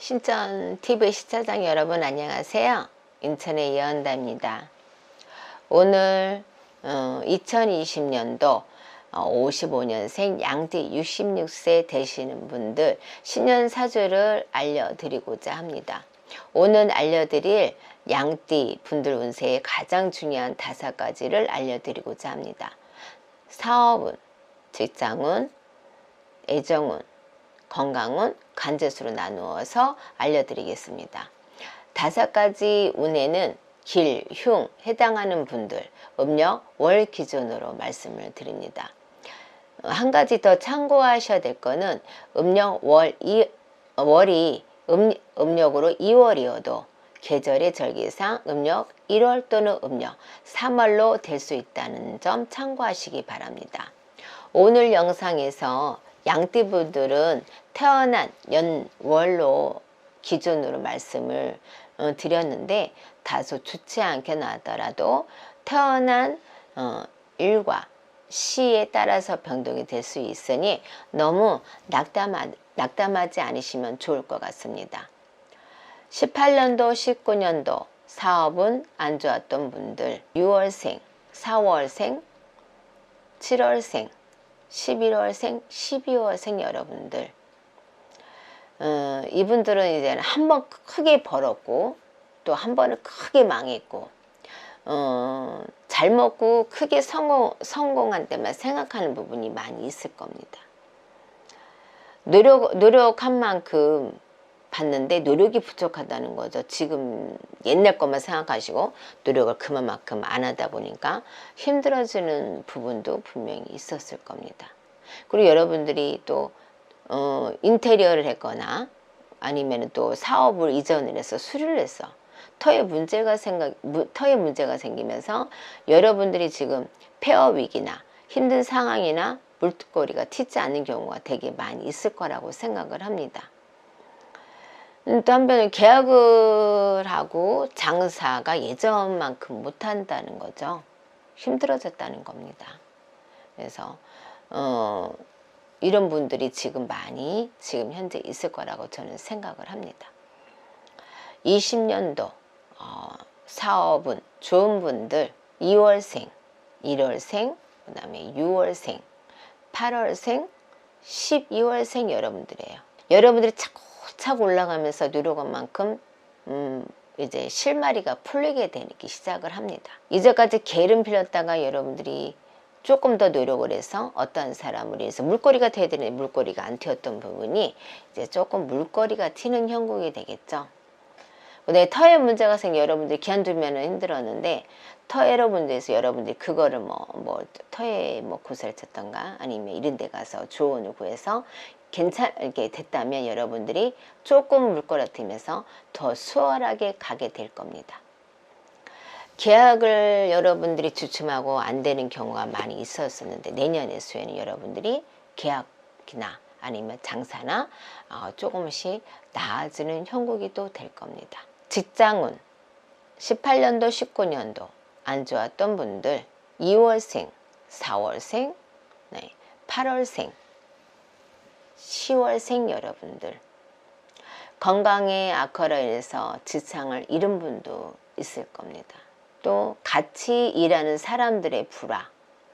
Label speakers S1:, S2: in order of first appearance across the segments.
S1: 신천 TV 시청자 여러분 안녕하세요. 인천의 예언다입니다. 오늘 2020년도 55년생 양띠 66세 되시는 분들 신년사주를 알려드리고자 합니다. 오늘 알려드릴 양띠 분들 운세의 가장 중요한 5가지를 알려드리고자 합니다. 사업운, 직장운, 애정운, 건강운, 간제수로 나누어서 알려드리겠습니다. 5가지 운에는 길, 흉 해당하는 분들 음력, 월 기준으로 말씀을 드립니다. 한 가지 더 참고하셔야 될 거는 음력, 월이 음력으로 2월이어도 계절의 절기상 음력 1월 또는 음력 3월로 될 수 있다는 점 참고하시기 바랍니다. 오늘 영상에서 양띠분들은 태어난 연월로 기준으로 말씀을 드렸는데 다소 좋지 않게 나왔더라도 태어난 일과 시에 따라서 변동이 될 수 있으니 너무 낙담하지 않으시면 좋을 것 같습니다. 18년도 19년도 사업은 안 좋았던 분들 6월생, 4월생, 7월생, 11월생, 12월생 여러분들 이분들은 이제 한 번 크게 벌었고 또 한 번은 크게 망했고 잘 먹고 크게 성공한 때만 생각하는 부분이 많이 있을 겁니다. 노력한 만큼 봤는데 노력이 부족하다는 거죠. 지금 옛날 것만 생각하시고 노력을 그만큼 안 하다 보니까 힘들어지는 부분도 분명히 있었을 겁니다. 그리고 여러분들이 또 인테리어를 했거나 아니면 또 사업을 이전을 해서 수리를 해서 터에 문제가 생기면서 여러분들이 지금 폐업 위기나 힘든 상황이나 물거리가 튀지 않는 경우가 되게 많이 있을 거라고 생각을 합니다. 또 한편은 계약을 하고 장사가 예전만큼 못한다는 거죠. 힘들어졌다는 겁니다. 그래서 이런 분들이 지금 많이 지금 현재 있을 거라고 저는 생각을 합니다. 20년도 사업은 좋은 분들 2월생, 1월생, 그 다음에 6월생, 8월생, 12월생 여러분들이에요. 여러분들이 차곡차곡 올라가면서 노력한 만큼 이제 실마리가 풀리게 되기 시작을 합니다. 이제까지 게으름 피웠다가 여러분들이 조금 더 노력을 해서 어떤 사람을 위해서 물거리가 돼야 되는데 물거리가 안 튀었던 부분이 이제 조금 물거리가 튀는 형국이 되겠죠. 근데 터에 문제가 생겨 여러분들이 기한 두면은 힘들었는데 터에로 문제에서 여러분들이 그거를 터에 구슬을 쳤던가 아니면 이런 데 가서 조언을 구해서 괜찮게 됐다면 여러분들이 조금 물거려뜨면서 더 수월하게 가게 될 겁니다. 계약을 여러분들이 주춤하고 안 되는 경우가 많이 있었었는데 내년의 수에는 여러분들이 계약이나 아니면 장사나 조금씩 나아지는 형국이 또 될 겁니다. 직장운 18년도 19년도 안 좋았던 분들 2월생, 4월생, 8월생, 10월생 여러분들 건강에 악화로 인해서 직장을 잃은 분도 있을 겁니다. 또 같이 일하는 사람들의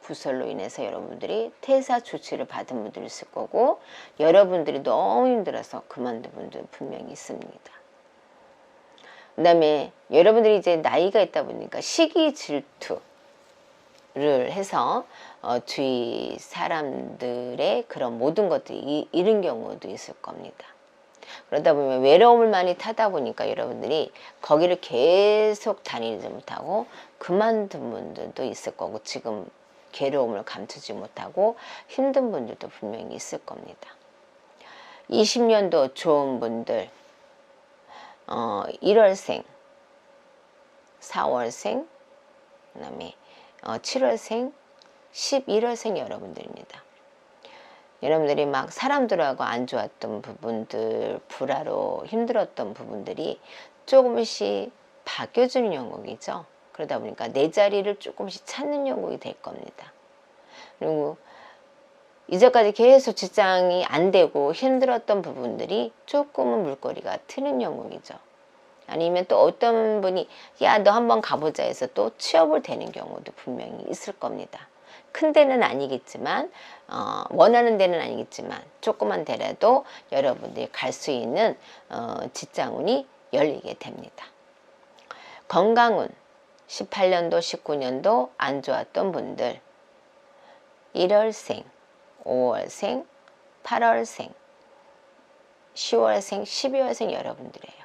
S1: 부설로 인해서 여러분들이 퇴사 조치를 받은 분들이 있을 거고 여러분들이 너무 힘들어서 그만둔 분들 분명히 있습니다. 그 다음에 여러분들이 이제 나이가 있다 보니까 시기 질투를 해서 주위 사람들의 그런 모든 것들이 잃은 경우도 있을 겁니다. 그러다 보면 외로움을 많이 타다 보니까 여러분들이 거기를 계속 다니지 못하고 그만둔 분들도 있을 거고 지금 괴로움을 감추지 못하고 힘든 분들도 분명히 있을 겁니다. 20년도 좋은 분들 1월생, 4월생, 그 다음에 7월생, 11월생 여러분들입니다. 여러분들이 막 사람들하고 안 좋았던 부분들, 불화로 힘들었던 부분들이 조금씩 바뀌어주는 영역이죠. 그러다 보니까 내 자리를 조금씩 찾는 영역이 될 겁니다. 그리고 이제까지 계속 직장이 안 되고 힘들었던 부분들이 조금은 물꼬리가 트는 영역이죠. 아니면 또 어떤 분이 야 너 한번 가보자 해서 또 취업을 되는 경우도 분명히 있을 겁니다. 큰 데는 아니겠지만 원하는 데는 아니겠지만 조그만 데라도 여러분들이 갈 수 있는 직장운이 열리게 됩니다. 건강운 18년도 19년도 안 좋았던 분들 1월생 5월생 8월생 10월생 12월생 여러분들이에요.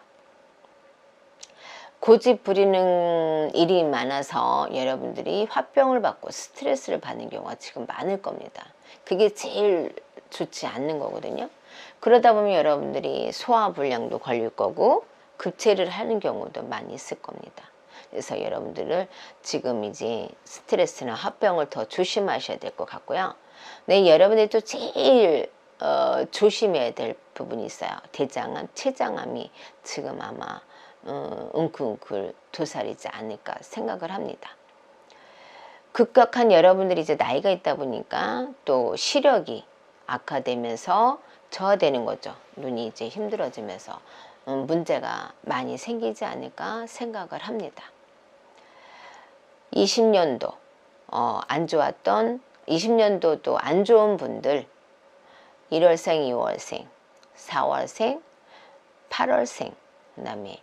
S1: 고집 부리는 일이 많아서 여러분들이 화병을 받고 스트레스를 받는 경우가 지금 많을 겁니다. 그게 제일 좋지 않는 거거든요. 그러다 보면 여러분들이 소화불량도 걸릴 거고 급체를 하는 경우도 많이 있을 겁니다. 그래서 여러분들을 지금 이제 스트레스나 화병을 더 조심하셔야 될 것 같고요. 네, 여러분들이 또 제일 조심해야 될 부분이 있어요. 대장암, 췌장암이 지금 아마 웅크웅크 도사리지 않을까 생각을 합니다. 급격한 여러분들이 이제 나이가 있다 보니까 또 시력이 악화되면서 저하되는 거죠. 눈이 이제 힘들어지면서 문제가 많이 생기지 않을까 생각을 합니다. 20년도 안 좋았던 20년도도 안 좋은 분들 1월생, 2월생, 4월생, 8월생 그 다음에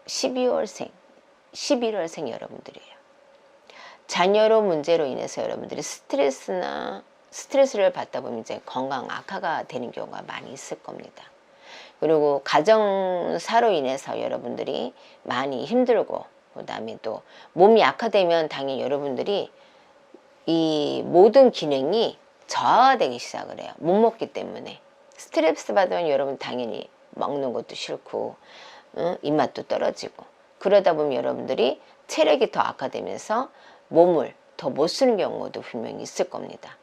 S1: 12월생, 11월생 여러분들이에요. 자녀로 문제로 인해서 여러분들이 스트레스를 받다 보면 이제 건강 악화가 되는 경우가 많이 있을 겁니다. 그리고 가정사로 인해서 여러분들이 많이 힘들고 그 다음에 또 몸이 악화되면 당연히 여러분들이 이 모든 기능이 저하되기 시작을 해요. 못 먹기 때문에. 스트레스 받으면 여러분 당연히 먹는 것도 싫고 입맛도 떨어지고 그러다 보면 여러분들이 체력이 더 악화되면서 몸을 더 못 쓰는 경우도 분명히 있을 겁니다.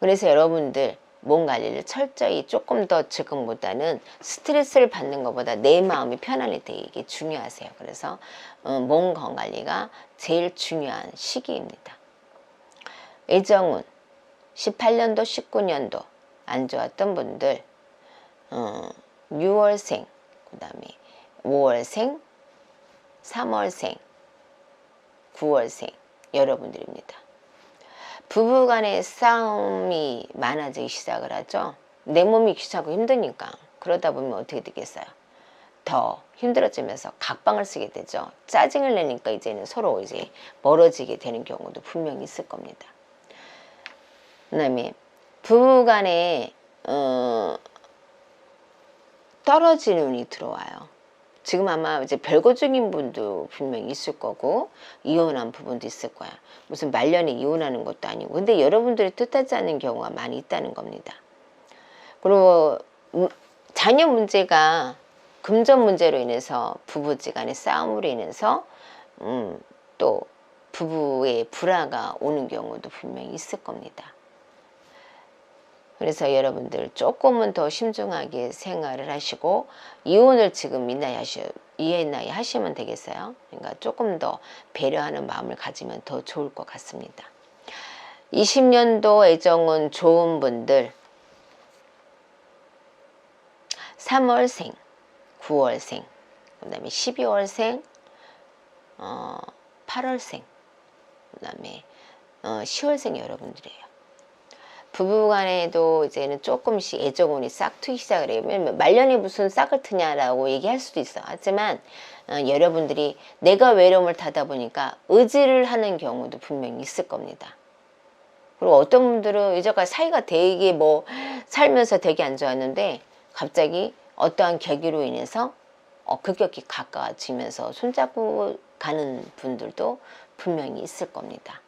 S1: 그래서 여러분들 몸 관리를 철저히 조금 더 지금보다는 스트레스를 받는 것보다 내 마음이 편안히 되게 중요하세요. 그래서 몸 건강 관리가 제일 중요한 시기입니다. 애정운 18년도 19년도 안 좋았던 분들 6월생 그 다음에 5월생 3월생 9월생 여러분들입니다. 부부간의 싸움이 많아지기 시작을 하죠. 내 몸이 귀찮고 힘드니까. 그러다 보면 어떻게 되겠어요? 더 힘들어지면서 각방을 쓰게 되죠. 짜증을 내니까 이제는 서로 이제 멀어지게 되는 경우도 분명히 있을 겁니다. 그 다음에 부부간에 떨어지는 운이 들어와요. 지금 아마 이제 별거 중인 분도 분명히 있을 거고 이혼한 부분도 있을 거야. 무슨 말년에 이혼하는 것도 아니고 근데 여러분들이 뜻하지 않은 경우가 많이 있다는 겁니다. 그리고 자녀 문제가 금전 문제로 인해서 부부지간의 싸움으로 인해서 또 부부의 불화가 오는 경우도 분명히 있을 겁니다. 그래서 여러분들 조금은 더 신중하게 생활을 하시고 이혼을 지금 이 나이 하시면 되겠어요. 그러니까 조금 더 배려하는 마음을 가지면 더 좋을 것 같습니다. 20년도 애정은 좋은 분들 3월생, 9월생, 그 다음에 12월생, 8월생, 그 다음에 10월생 여러분들이에요. 부부간에도 이제는 조금씩 애정운이 싹 트기 시작을 해요. 말년에 무슨 싹을 트냐라고 얘기할 수도 있어. 하지만 여러분들이 내가 외로움을 타다 보니까 의지를 하는 경우도 분명히 있을 겁니다. 그리고 어떤 분들은 이제까지 사이가 되게 살면서 되게 안 좋았는데 갑자기 어떠한 계기로 인해서 급격히 가까워지면서 손잡고 가는 분들도 분명히 있을 겁니다.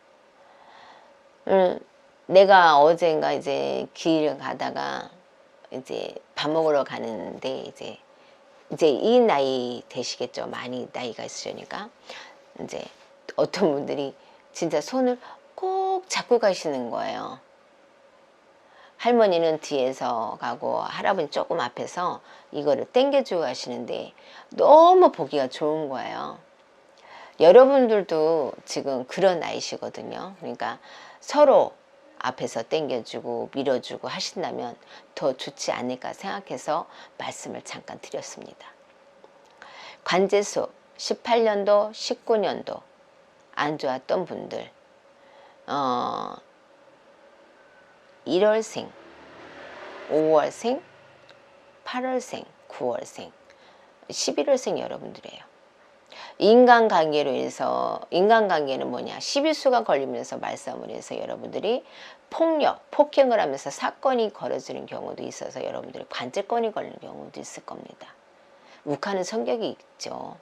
S1: 내가 어젠가 이제 길을 가다가 이제 밥 먹으러 가는데 이제 이 나이 되시겠죠. 많이 나이가 있으니까 이제 어떤 분들이 진짜 손을 꼭 잡고 가시는 거예요. 할머니는 뒤에서 가고 할아버지 조금 앞에서 이거를 당겨주고 가시는데 너무 보기가 좋은 거예요. 여러분들도 지금 그런 나이시거든요. 그러니까 서로 앞에서 당겨주고 밀어주고 하신다면 더 좋지 않을까 생각해서 말씀을 잠깐 드렸습니다. 관제수 18년도 19년도 안 좋았던 분들 1월생 5월생 8월생 9월생 11월생 여러분들이에요. 인간관계로 인해서, 인간관계는 뭐냐, 12수가 걸리면서 말싸움을 해서 여러분들이 폭력, 폭행을 하면서 사건이 벌어지는 경우도 있어서 여러분들이 관제권이 걸리는 경우도 있을 겁니다. 욱하는 성격이 있죠.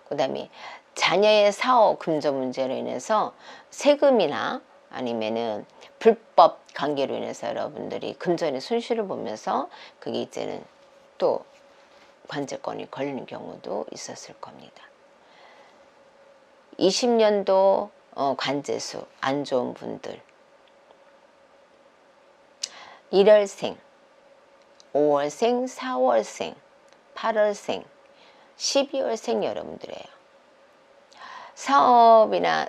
S1: 그 다음에 자녀의 사업 금전 문제로 인해서 세금이나 아니면은 불법 관계로 인해서 여러분들이 금전의 손실을 보면서 그게 이제는 또 관제권이 걸리는 경우도 있었을 겁니다. 20년도 관제수 안 좋은 분들 1월생, 5월생, 4월생, 8월생, 12월생 여러분들이에요. 사업이나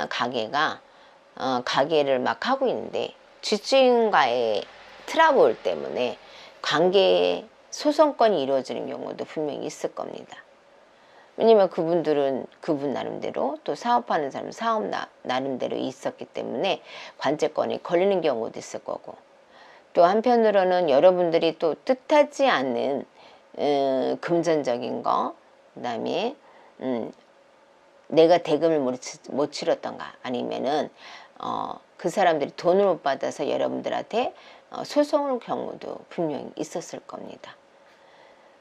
S1: 가게가 가게를 막 하고 있는데 집주인과의 트러블 때문에 관계에 소송권이 이루어지는 경우도 분명히 있을 겁니다. 왜냐면 그분들은 그분 나름대로 또 사업하는 사람은 사업 나름대로 있었기 때문에 관제권이 걸리는 경우도 있을 거고, 또 한편으로는 여러분들이 또 뜻하지 않는 금전적인 거, 그 다음에 내가 대금을 못 치렀던가 아니면은 그 사람들이 돈을 못 받아서 여러분들한테 소송할 경우도 분명히 있었을 겁니다.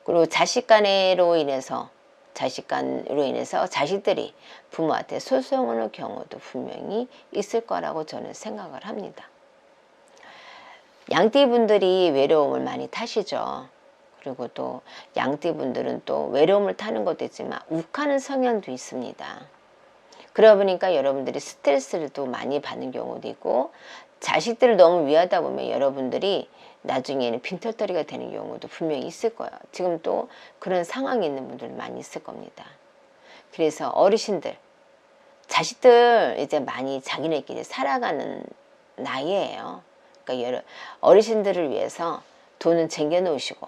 S1: 그리고 자식간으로 인해서 자식들이 부모한테 소송하는 경우도 분명히 있을 거라고 저는 생각을 합니다. 양띠분들이 외로움을 많이 타시죠. 그리고 또 양띠분들은 또 외로움을 타는 것도 있지만 욱하는 성향도 있습니다. 그러다 보니까 여러분들이 스트레스를 또 많이 받는 경우도 있고, 자식들을 너무 위하다 보면 여러분들이 나중에는 빈털터리가 되는 경우도 분명히 있을 거예요. 지금 또 그런 상황이 있는 분들 많이 있을 겁니다. 그래서 어르신들, 자식들 이제 많이 자기네끼리 살아가는 나이예요. 그러니까 어르신들을 위해서 돈은 챙겨 놓으시고,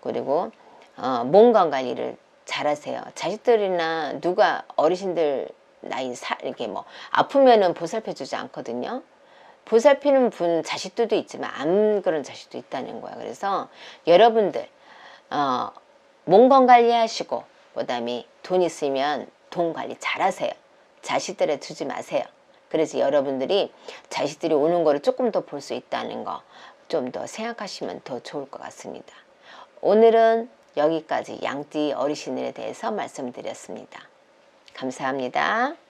S1: 그리고 몸 건강관리를 잘 하세요. 자식들이나 누가 어르신들 나이 이렇게 뭐 아프면은 보살펴 주지 않거든요. 보살피는 분 자식들도 있지만 안 그런 자식도 있다는 거야. 그래서 여러분들 몸 건강관리 하시고, 그 다음에 돈 있으면 돈 관리 잘 하세요. 자식들에 두지 마세요. 그래서 여러분들이 자식들이 오는 거를 조금 더 볼 수 있다는 거 좀 더 생각하시면 더 좋을 것 같습니다. 오늘은 여기까지 양띠 어르신들에 대해서 말씀드렸습니다. 감사합니다.